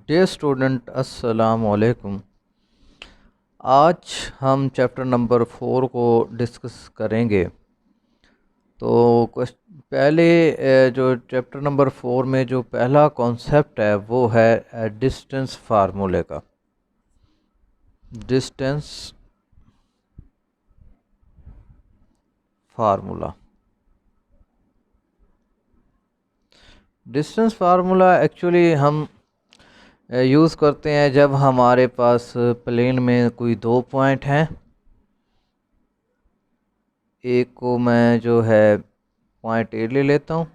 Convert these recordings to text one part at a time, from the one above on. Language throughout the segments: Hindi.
डियर स्टूडेंट अस्सलाम वालेकुम। आज हम चैप्टर नंबर 4 को डिस्कस करेंगे। तो पहले जो चैप्टर नंबर 4 में जो पहला कॉन्सेप्ट है वो है डिस्टेंस फार्मूले का। Distance formula distance formula actually हम यूज़ करते हैं जब हमारे पास प्लेन में कोई दो पॉइंट हैं। एक को मैं जो है पॉइंट ए ले लेता हूँ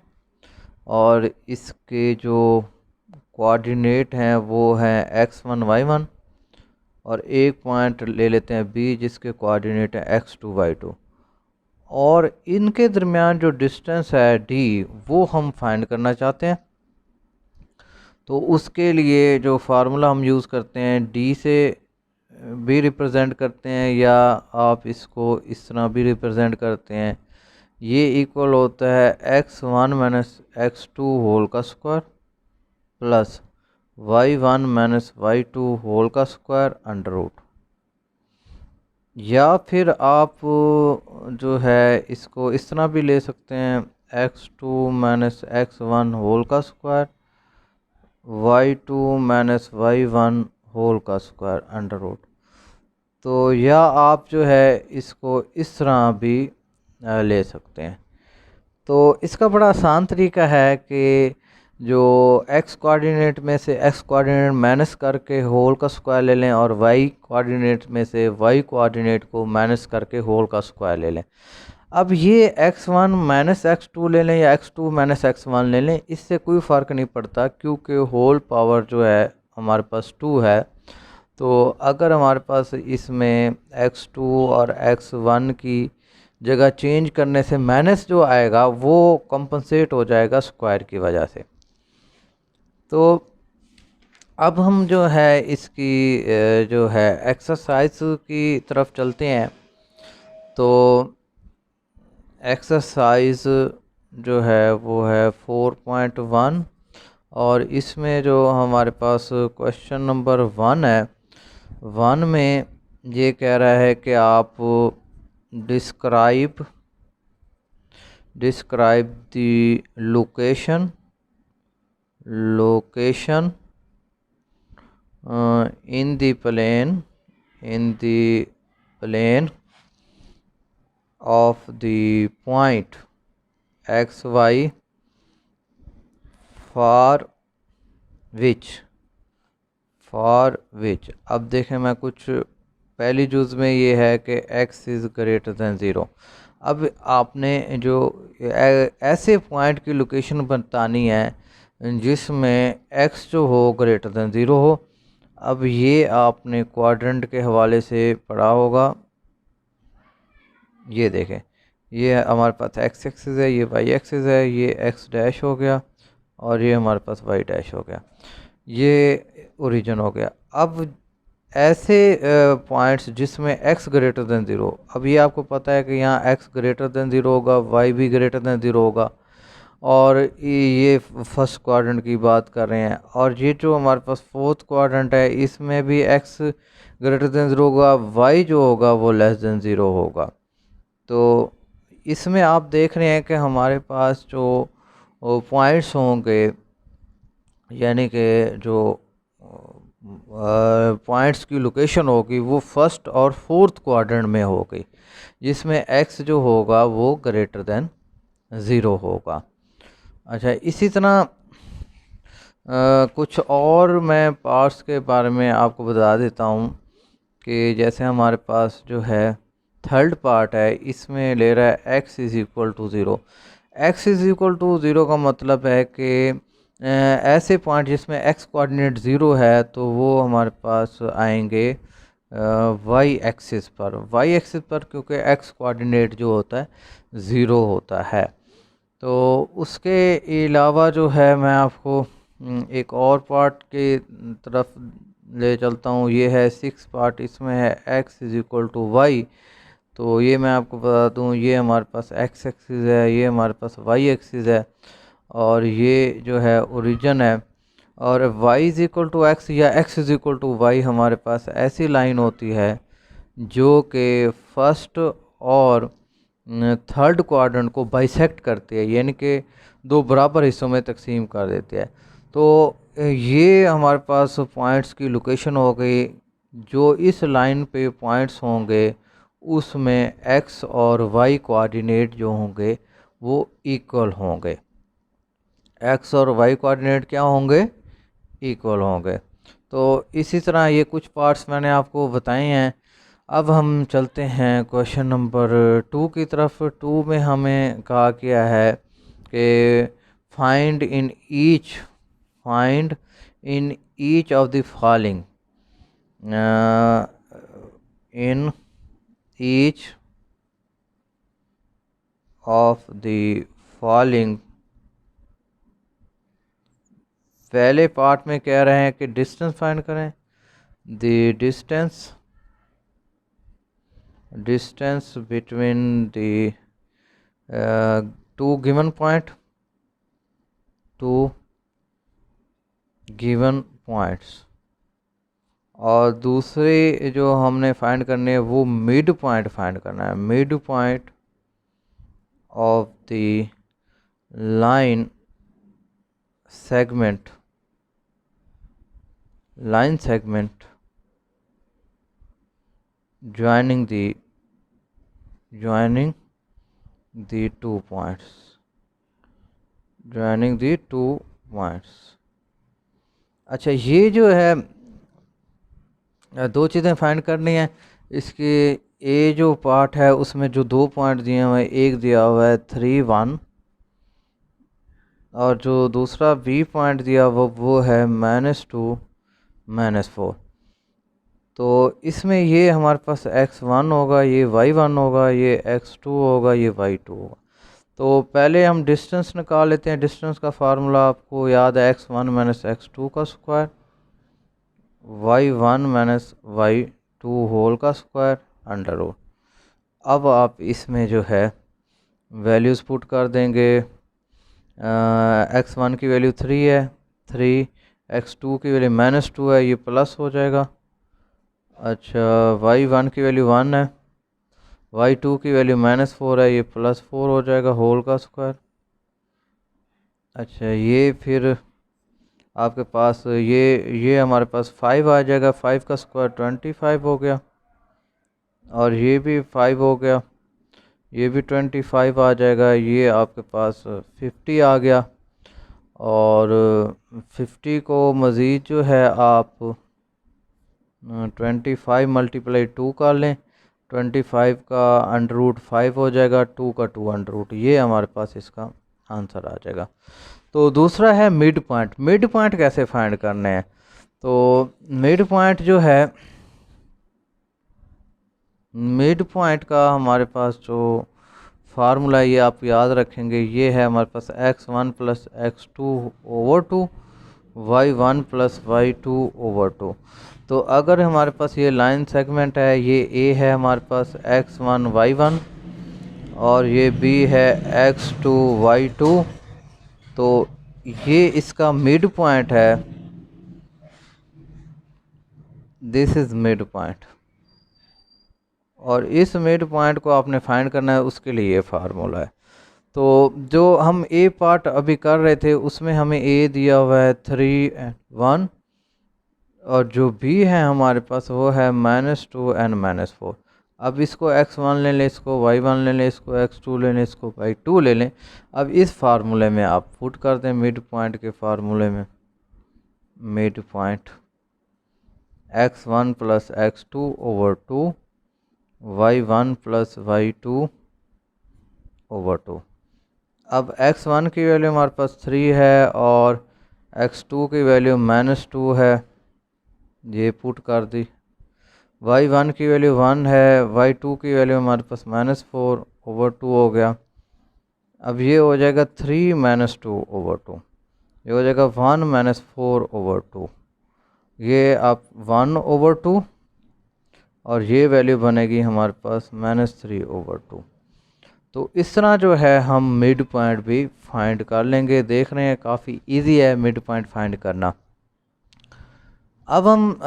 और इसके जो कोऑर्डिनेट हैं वो हैं x1 y1, और एक पॉइंट ले लेते हैं बी जिसके कोऑर्डिनेट हैं x2 y2, और इनके दरमियान जो डिस्टेंस है d वो हम फाइंड करना चाहते हैं। तो उसके लिए जो फार्मूला हम यूज़ करते हैं d से भी रिप्रेजेंट करते हैं, या आप इसको इस तरह भी रिप्रेजेंट करते हैं। ये इक्वल होता है x1 माइनस x2 होल का square plus y1 minus y2 whole का स्क्वायर अंडर रूट। या फिर आप जो है इसको इस तरह भी ले सकते हैं x2 माइनस x1 होल का square y2 minus y1 whole का स्क्वायर अंडर रूट। तो या आप जो है इसको इस तरह भी ले सकते हैं। तो इसका बड़ा आसान तरीका है कि जो x कोऑर्डिनेट में से x कोऑर्डिनेट माइनस करके होल का स्क्वायर ले लें, और y कोऑर्डिनेट में से y कोऑर्डिनेट को माइनस करके होल का स्क्वायर ले लें। अब ये x1 माइनस x2 ले लें या x2 माइनस x1 ले लें, इससे कोई फ़र्क नहीं पड़ता, क्योंकि होल पावर जो है हमारे पास 2 है। तो अगर हमारे पास इसमें x2 और x1 की जगह चेंज करने से माइनस जो आएगा वो कंपनसेट हो जाएगा स्क्वायर की वजह से। तो अब हम जो है इसकी जो है एक्सरसाइज की तरफ चलते हैं। तो एक्सरसाइज जो है वो है 4.1, और इसमें जो हमारे पास क्वेश्चन नंबर 1 है, 1 में ये कह रहा है कि आप describe the location in the plane of the point xy for which अब देखें, मैं कुछ पहली जुज़ में ये है कि x इज़ ग्रेटर दैन 0। अब आपने जो ऐसे पॉइंट की लोकेशन बतानी है जिसमें x जो हो ग्रेटर दैन 0 हो। अब ये आपने क्वाड्रेंट के हवाले से पढ़ा होगा। ये देखें, ये हमारे पास x एक्सिस है, ये y एक्सिस है, ये x डैश हो गया और ये हमारे पास y डैश हो गया, ये ओरिजिन हो गया। अब ऐसे पॉइंट्स जिसमें x ग्रेटर दैन 0, अब ये आपको पता है कि यहाँ x ग्रेटर दैन 0 होगा, y भी ग्रेटर दैन 0 होगा, और ये फर्स्ट क्वाड्रेंट की बात कर रहे हैं। और ये जो हमारे पास फोर्थ क्वाड्रेंट है इसमें भी x ग्रेटर दैन 0 होगा, y जो होगा वो लेस दैन 0 होगा। तो इसमें आप देख रहे हैं कि हमारे पास जो पॉइंट्स होंगे, यानी कि जो पॉइंट्स की लोकेशन होगी वो फर्स्ट और फोर्थ क्वाड्रेंट में होगी, जिसमें x जो होगा वो ग्रेटर दैन 0 होगा। अच्छा, इसी तरह कुछ और मैं पार्ट्स के बारे में आपको बता देता हूँ कि जैसे हमारे पास जो है थर्ड पार्ट है, इसमें ले रहा है x is equal to 0। x is equal to 0 का मतलब है कि ऐसे पॉइंट जिसमें x कोऑर्डिनेट 0 है तो वो हमारे पास आएंगे y एक्सिस पर, क्योंकि x कोऑर्डिनेट जो होता है 0 होता है। तो उसके अलावा जो है मैं आपको एक और पार्ट के तरफ ले चलता हूँ। ये है 6 पार्ट, इसमें है x is equal to y। तो ये मैं आपको बता दूँ, ये हमारे पास x एक्सिस है, ये हमारे पास y एक्सिस है, और ये जो है ओरिजिन है। और y is equal to x या x is equal to y हमारे पास ऐसी लाइन होती है जो कि फर्स्ट और थर्ड क्वाड्रेंट को बाइसेक्ट करती है, यानी कि दो बराबर हिस्सों में तकसीम कर देती है। तो ये हमारे पास पॉइंट्स की लोकेशन हो गई। जो इस लाइन पे पॉइंट्स होंगे उसमें x और y कोऑर्डिनेट जो होंगे वो इक्वल होंगे। x और y कोऑर्डिनेट क्या होंगे? इक्वल होंगे। तो इसी तरह ये कुछ पार्ट्स मैंने आपको बताए हैं। अब हम चलते हैं क्वेश्चन नंबर 2 की तरफ। 2 में हमें कहा गया है कि find in each of the following in each of the following। पहले पार्ट में कह रहे हैं कि डिस्टेंस फाइंड करें। The distance between the two given points. और दूसरी जो हमने फाइंड करनी है वो मिड पॉइंट फाइंड करना है। Mid point of the line segment joining the 2 points। अच्छा, ये जो है दो चीज़ें फाइंड करनी है। इसके ए जो पार्ट है उसमें जो दो पॉइंट दिए हुए हैं, एक दिया हुआ है 3 1 और जो दूसरा बी पॉइंट दिया वो है -2 -4। तो इसमें ये हमारे पास x1 होगा, ये y1 होगा, ये x2 होगा, ये y2 होगा। तो पहले हम डिस्टेंस निकाल लेते हैं। डिस्टेंस का फार्मूला आपको याद है, x1 - x2 का स्क्वायर, y1 - y2 होल का स्क्वायर अंडर रूट। अब आप इसमें जो है वैल्यूज़ पुट कर देंगे। x1 की वैल्यू 3 है, 3, x2 की वैल्यू -2 है, ये प्लस हो जाएगा। अच्छा, y1 की वैल्यू 1 है, y2 की वैल्यू -4 है, ये +4 हो जाएगा होल का स्क्वायर। अच्छा, ये फिर आपके पास ये हमारे पास 5 आ जाएगा, 5 का स्क्वायर 25 हो गया, और ये भी 5 हो गया, ये भी 25 आ जाएगा, ये आपके पास 50 आ गया। और 50 को मज़ीद जो है आप 25 × 2 कर लें, 25 का √5 हो जाएगा, 2 का 2 √, ये हमारे पास इसका आंसर आ जाएगा। तो दूसरा है मिड पॉइंट। मिड पॉइंट कैसे फाइंड करने हैं? तो मिड पॉइंट जो है, मिड पॉइंट का हमारे पास जो फार्मूला ये आप याद रखेंगे, ये है हमारे पास x1 + x2/2 y1 + y2/2। तो अगर हमारे पास ये लाइन सेगमेंट है, ये a है हमारे पास x1 y1 और ये b है x2 y2, तो ये इसका मिड पॉइंट है। दिस इज मिड पॉइंट, और इस मिड पॉइंट को आपने फाइंड करना है, उसके लिए ये फार्मूला है। तो जो हम ए पार्ट अभी कर रहे थे उसमें हमें ए दिया हुआ है 3 1, और जो बी है हमारे पास वो है -2 and -4। अब इसको x1 ले लें, इसको y1 ले लें, इसको x2 ले लें, इसको y2 ले लें। अब इस फार्मूले में आप पुट कर दें, मिड पॉइंट के फार्मूले में, mid point x1 + x2/2 y1 + y2/2। अब x1 की वैल्यू हमारे पास 3 है और x2 की वैल्यू -2 है, ये पुट कर दी। y1 की वैल्यू 1 है, y2 की वैल्यू हमारे पास -4/2 हो गया। अब ये हो जाएगा 3 -2/2, ये हो जाएगा 1 - 4/2, ये आप 1/2, और ये वैल्यू बनेगी हमारे पास -3/2। तो इस तरह जो है हम मिड पॉइंट भी फाइंड कर लेंगे। देख रहे हैं काफ़ी इजी है मिड पॉइंट फाइंड करना। अब हम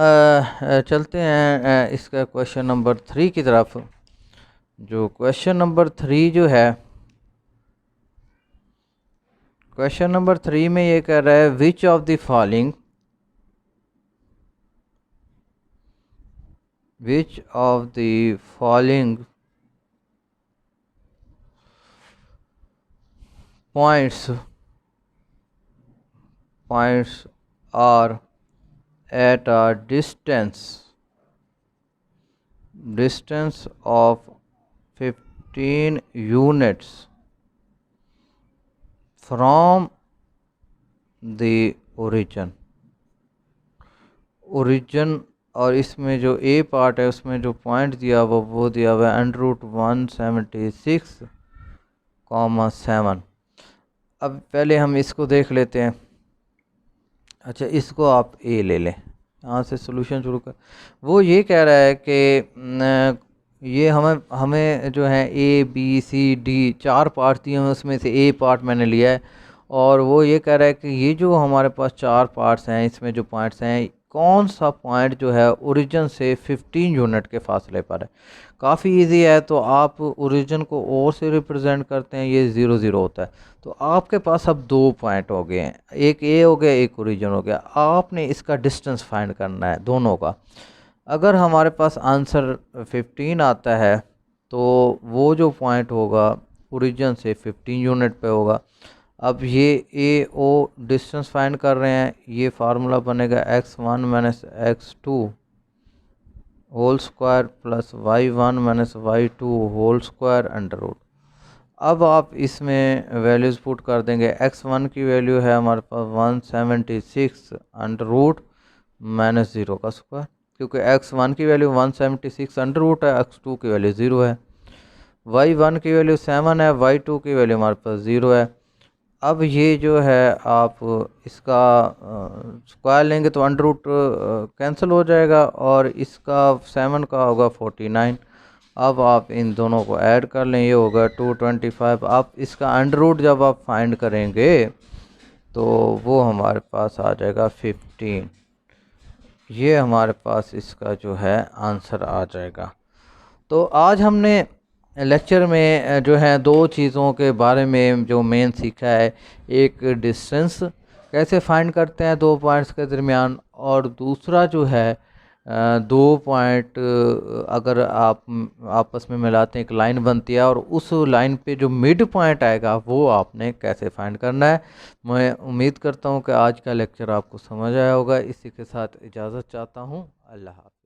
चलते हैं इसका क्वेश्चन नंबर 3 की तरफ। जो क्वेश्चन नंबर 3 जो है, क्वेश्चन नंबर 3 में ये कह रहा है which of the following points are at a distance of 15 units from the origin। और इसमें जो ए पार्ट है उसमें जो पॉइंट दिया हुआ वो दिया हुआ है √176,7। अब पहले हम इसको देख लेते हैं। अच्छा, इसको आप ए ले लें, यहाँ से सॉल्यूशन शुरू कर। वो ये कह रहा है कि ये हमें जो है A B C D 4 part दिए हैं, उसमें से ए पार्ट मैंने लिया है। और वो ये कह रहा है कि ये जो हमारे पास 4 पार्ट्स हैं, इसमें जो पॉइंट्स हैं, कौन सा पॉइंट जो है ओरिजिन से 15 यूनिट के फासले पर है। काफ़ी इजी है। तो आप ओरिजिन को ओ से रिप्रेजेंट करते हैं, ये 0 0 होता है। तो आपके पास अब 2 पॉइंट हो गए हैं, एक ए हो गया, एक ओरिजिन हो गया। आपने इसका डिस्टेंस फाइंड करना है दोनों का। अगर हमारे पास आंसर 15 आता है तो वो जो पॉइंट होगा ओरिजिन से 15 यूनिट पे होगा। अब ये ए ओ डिस्टेंस फाइंड कर रहे हैं, ये फार्मूला बनेगा x1 minus x2 whole square plus y1 minus y2 whole square under root. अब आप इसमें वैल्यूज़ पुट कर देंगे। x1 की वैल्यू है हमारे पास 176 अंडर रूट माइनस 0 का स्क्वायर, क्योंकि x1 की वैल्यू 176 अंडर रूट है, x2 की वैल्यू 0 है। y1 की वैल्यू 7 है, y2 की वैल्यू हमारे पास 0 है। अब ये जो है आप इसका स्क्वायर लेंगे तो अंडर रूट कैंसिल हो जाएगा, और इसका 7 का होगा 49। अब आप इन दोनों को ऐड कर लें, ये होगा 225। आप इसका अंडर रूट जब आप फाइंड करेंगे तो वो हमारे पास आ जाएगा 15। ये हमारे पास इसका जो है आंसर आ जाएगा। तो आज हमने लेक्चर में जो है 2 चीज़ों के बारे में जो मेन सीखा है। एक डिस्टेंस कैसे फाइंड करते हैं 2 पॉइंट्स के दरमियान, और दूसरा जो है 2 पॉइंट अगर आप आपस में मिलाते हैं एक लाइन बनती है, और उस लाइन पे जो मिड पॉइंट आएगा वो आपने कैसे फाइंड करना है। मैं उम्मीद करता हूँ कि आज का लेक्चर आपको समझ आया होगा। इसी के साथ इजाज़त चाहता हूँ। अल्लाह हाफ़िज़।